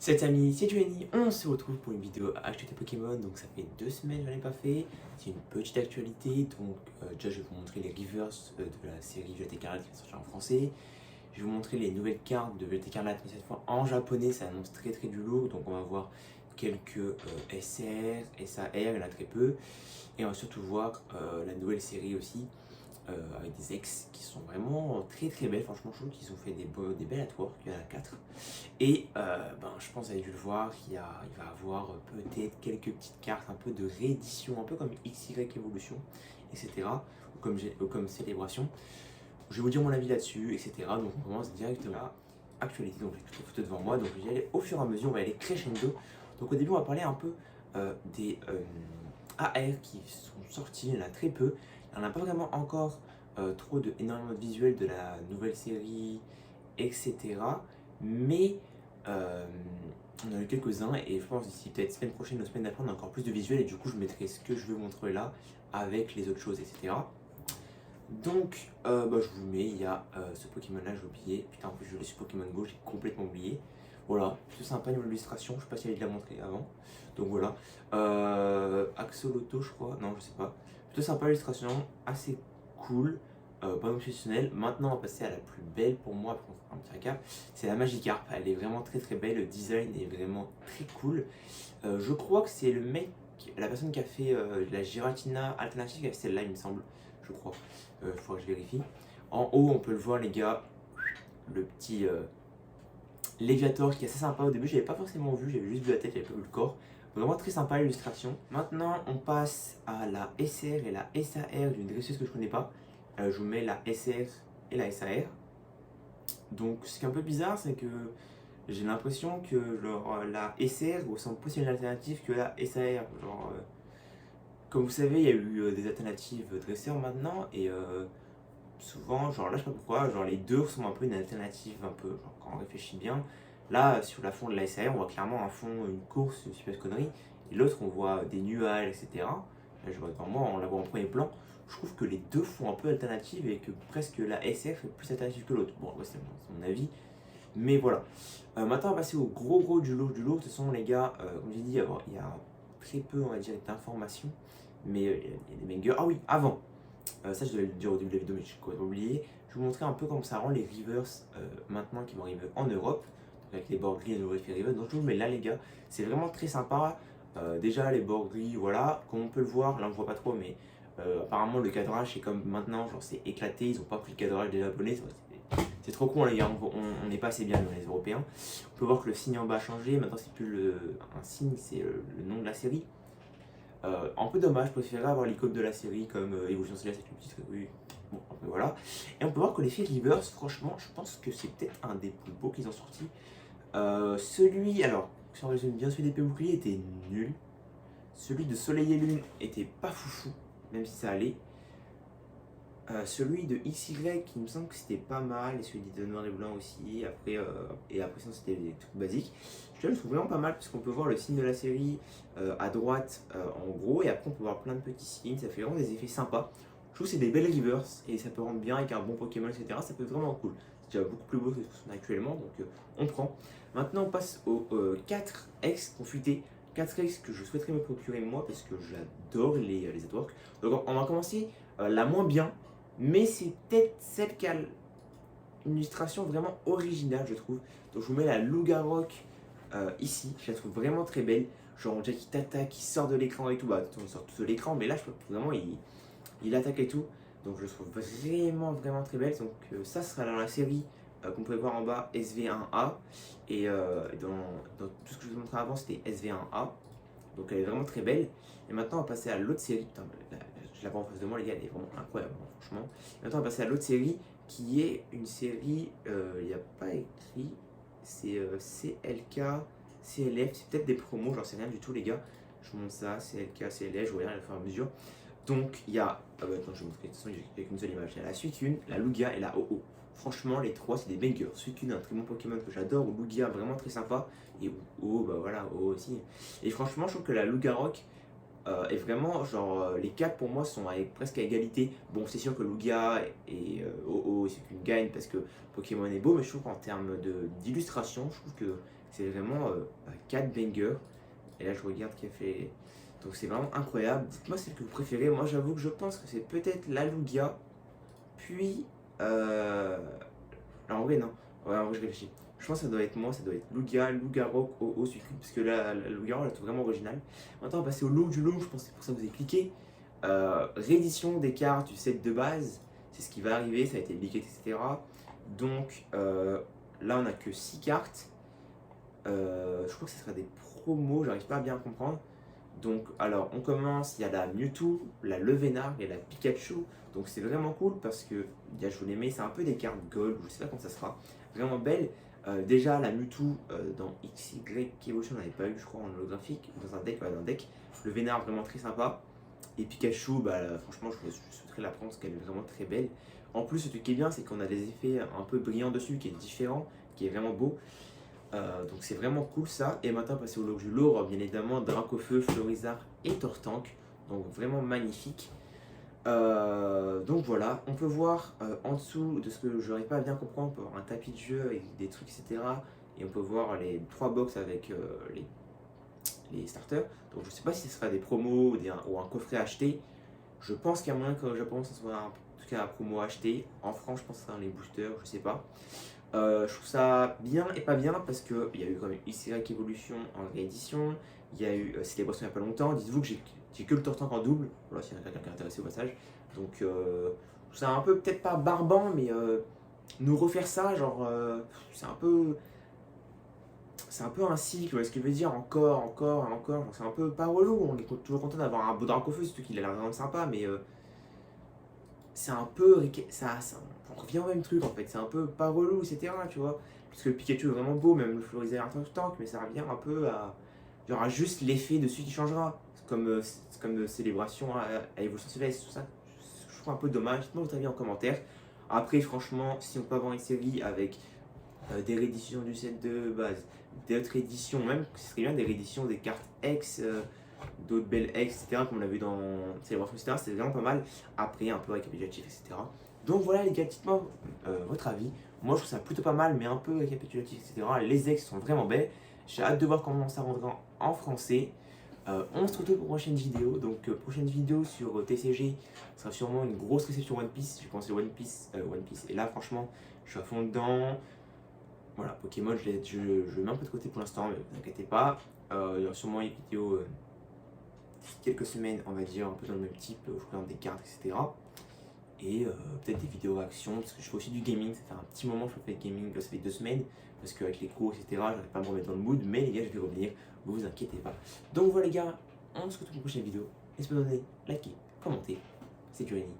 Salut amis, c'est Giovanni, on se retrouve pour une vidéo acheter Pokémon, donc ça fait 2 semaines que j'en ai pas fait, c'est une petite actualité, donc déjà je vais vous montrer les reverse de la série Violet Écarlate qui va sortir en français, je vais vous montrer les nouvelles cartes de Violet Écarlate, mais cette fois en japonais, ça annonce très du lourd, donc on va voir quelques SR, SAR, il y en a très peu, et on va surtout voir la nouvelle série aussi, avec des ex qui sont vraiment très belles, franchement je trouve qu'ils ont fait des belles artworks, il y en a 4. Et je pense que vous avez dû le voir, il va avoir peut-être quelques petites cartes un peu de réédition, un peu comme XY Evolution, etc. Ou comme Célébration. Je vais vous dire mon avis là-dessus, etc. Donc on commence directement à actualité, donc j'ai toutes les photos devant moi, donc je vais y aller au fur et à mesure, on va aller crescendo. Donc au début on va parler un peu des AR qui sont sortis, il y en a très peu, il n'y en a pas vraiment encore énormément de visuels de la nouvelle série, etc. Mais on en a eu quelques-uns et je pense d'ici peut-être semaine prochaine ou semaine d'après on a encore plus de visuels et du coup je mettrai ce que je veux montrer là avec les autres choses, etc. Donc je vous mets, il y a ce Pokémon là, j'ai oublié, putain en plus je l'ai sur Pokémon Go, j'ai complètement oublié. Voilà, plutôt sympa niveau illustration, je sais pas si elle l'a montré avant. Donc voilà, Axolotl je crois, non je sais pas. Plutôt sympa l'illustration, assez cool, pas obsessionnel. Maintenant on va passer à la plus belle pour moi, pour faire un petit récap, c'est la Magikarp. Elle est vraiment très belle, le design est vraiment très cool. Je crois que c'est le mec, la personne qui a fait la Giratina alternative, qui a fait celle-là il me semble, je crois. Il faudra que je vérifie. En haut, on peut le voir, les gars, le petit Léviator qui est assez sympa. Au début, j'avais pas forcément vu, j'avais juste vu la tête, j'avais pas vu le corps. Vraiment très sympa l'illustration. Maintenant, on passe à la SR et la SAR d'une dresseuse que je connais pas. Je vous mets la SR et la SAR. Donc, ce qui est un peu bizarre, c'est que j'ai l'impression que la SR ressemble plus à une alternative que la SAR. Comme vous savez, il y a eu des alternatives dresseurs maintenant et souvent, genre là je sais pas pourquoi, genre les deux sont un peu une alternative un peu, genre quand on réfléchit bien. Là sur la fond de la SAR, on voit clairement un fond, une course, une super connerie, et l'autre on voit des nuages, etc. Là je vois devant moi, on la voit en premier plan. Je trouve que les deux font un peu alternative et que presque la SF est plus alternative que l'autre. Bon, c'est mon avis, mais voilà. Maintenant on va passer au gros du lot. De toute façon les gars, comme j'ai dit, il y a très peu on va dire d'informations, mais il y a des bangers. Ah oui, avant, ça je devais le dire au début de la vidéo mais j'ai complètement oublié. Je vais vous montrer un peu comment ça rend les rivers maintenant qui vont arriver en Europe, donc avec les bords gris et nos effets rivers. Donc je vous mets là les gars, c'est vraiment très sympa. Déjà les bords gris, voilà, comme on peut le voir, là on ne voit pas trop mais apparemment le cadrage c'est comme maintenant, genre c'est éclaté, ils ont pas pris le cadrage des japonais, c'est trop con les gars, on n'est pas assez bien les Européens. On peut voir que le signe en bas a changé, maintenant c'est plus un signe, c'est le nom de la série. Un peu dommage, je préférais avoir l'icône de la série comme Evolution Céleste avec le petit truc, oui. Bon, un peu voilà. Et on peut voir que l'effet Reverse, franchement, je pense que c'est peut-être un des plus beaux qu'ils ont sorti. Si on résume bien, celui d'épée bouclier était nul. Celui de Soleil et Lune était pas foufou, même si ça allait. Celui de XY, il me semble que c'était pas mal, et celui de noir et blanc aussi. Après ça, c'était des trucs basiques. Je le trouve vraiment pas mal parce qu'on peut voir le signe de la série à droite en gros, et après on peut voir plein de petits signes. Ça fait vraiment des effets sympas. Je trouve que c'est des belles reverse et ça peut rendre bien avec un bon Pokémon, etc. Ça peut être vraiment cool. C'est déjà beaucoup plus beau que ce qu'on a actuellement, donc on prend. Maintenant, on passe aux 4 ex confutés. 4 ex que je souhaiterais me procurer moi parce que j'adore les artworks. Donc on va commencer la moins bien. Mais c'est peut-être celle qui a une illustration vraiment originale, je trouve. Donc je vous mets la Lougarok ici. Je la trouve vraiment très belle. Genre on dirait qu'il t'attaque, il sort de l'écran et tout. Bah il sort tout de l'écran, mais là je trouve vraiment il attaque et tout. Donc je le trouve vraiment très belle. Donc ça sera dans la série qu'on pouvait voir en bas SV1A. Et dans tout ce que je vous montrais avant c'était SV1A. Donc elle est vraiment très belle. Et maintenant on va passer à l'autre série. Putain, je la vois en face de moi les gars, elle est vraiment incroyable franchement. Maintenant on va passer à l'autre série qui est une série, il n'y a pas écrit, c'est CLK, CLF, c'est peut-être des promos, j'en sais rien du tout les gars. Je vous montre ça, CLK, CLF, je regarde à fur et à mesure. Donc il y a, attends je vais vous montrer, de toute façon il n'y a qu'une seule image, il y a la Suicune, la Lugia et la OO. Franchement les trois c'est des bangers. Suicune un très bon Pokémon que j'adore, Lugia vraiment très sympa, et OO bah voilà, OO aussi. Et franchement je trouve que la Lugarok est vraiment, genre, les 4 pour moi sont presque à égalité. Bon, c'est sûr que Lugia et OO c'est qu'une gagne parce que Pokémon est beau, mais je trouve qu'en termes d'illustration, je trouve que C'est vraiment 4 bangers. Et là, je regarde qui a fait. Donc, c'est vraiment incroyable. Dites-moi celle que vous préférez. Moi, j'avoue que je pense que c'est peut-être la Lugia. Puis. Alors, en vrai, non. Ouais, en vrai, je réfléchis. Je pense que ça doit être moi, ça doit être Lugia, Lugarok au sucre. Parce que là, la Lugia, elle est vraiment originale. Maintenant, on va passer au lot du lot. Je pense que c'est pour ça que vous avez cliqué. Réédition des cartes du set de base. C'est ce qui va arriver. Ça a été leaké, etc. Donc, là, on a que 6 cartes. Je crois que ce sera des promos, j'arrive pas à bien comprendre. Donc, alors, on commence, il y a la Mewtwo, la Levenard et la Pikachu. Donc, c'est vraiment cool parce que, je vous les mets, c'est un peu des cartes gold, je sais pas quand ça sera. Vraiment belle. Déjà, la Mewtwo dans XY Evolution, on n'avait pas eu, je crois, en holographique, dans un deck, ouais, dans un deck. Le Vénard, vraiment très sympa. Et Pikachu, bah, franchement, je souhaiterais la prendre parce qu'elle est vraiment très belle. En plus, ce truc qui est bien, c'est qu'on a des effets un peu brillants dessus, qui est différent, qui est vraiment beau. Donc c'est vraiment cool ça. Et maintenant, passer au lot du lourd, bien évidemment, Dracofeu, Florizard et Tortank. Donc vraiment magnifique. Donc voilà, on peut voir en dessous de ce que je n'arrive pas à bien comprendre, on peut voir un tapis de jeu avec des trucs, etc. Et on peut voir les 3 box avec les starters. Donc je sais pas si ce sera des promos ou un coffret acheté. Je pense qu'il y a moyen qu'au Japon, ça soit en tout cas un promo acheté. En France, je pense que ce sera les boosters, je sais pas. Je trouve ça bien et pas bien parce qu'il y a eu quand même XY Evolution en réédition, il y a eu Célébration il n'y a pas longtemps. Dites-vous que j'ai que le Tortank en double, voilà, s'il y a quelqu'un qui est intéressé au passage. Donc je trouve ça un peu, peut-être pas barbant, mais nous refaire ça, genre, c'est un peu un cycle, ouais, ce que je veux dire, encore, genre, c'est un peu pas relou. On est toujours content d'avoir un beau Dracofeu, surtout qu'il a l'air vraiment sympa, mais c'est un peu. On revient au même truc en fait, c'est un peu pas relou, etc. Tu vois. Parce que le Pikachu est vraiment beau, même le Florizard Tank, mais ça revient un peu à. Il y aura juste l'effet dessus qui changera. C'est comme Célébration à Évolution Céleste, tout ça. Je trouve un peu dommage. Dites-moi votre avis en commentaire. Après, franchement, si on peut avoir une série avec des rééditions du set de base, d'autres rééditions, même ce serait bien des rééditions des cartes X, d'autres belles X, etc. comme on l'a vu dans Célébration, etc. C'était vraiment pas mal. Après, un peu récapitulatif, etc. Donc voilà les gars, dites-moi votre avis. Moi je trouve ça plutôt pas mal, mais un peu récapitulatif, etc. Les X sont vraiment belles. J'ai hâte de voir comment ça rendra en français. On se retrouve pour une prochaine vidéo. Donc prochaine vidéo sur TCG, ça sera sûrement une grosse réception One Piece. J'ai pensé One Piece. Et là franchement, je suis à fond dedans. Voilà, Pokémon, je mets un peu de côté pour l'instant, mais ne vous inquiétez pas. Il y aura sûrement une vidéo d'ici quelques semaines, on va dire, un peu dans le même type, où je présente des cartes, etc. Et peut-être des vidéos action, parce que je fais aussi du gaming. Ça fait un petit moment que je fais de gaming, ça fait 2 semaines, parce qu'avec les cours, etc., j'arrive pas à me remettre dans le mood, mais les gars, je vais revenir, vous inquiétez pas. Donc voilà les gars, on se retrouve pour une prochaine vidéo. N'hésitez pas à donner, liker, commenter. C'est du Rémi.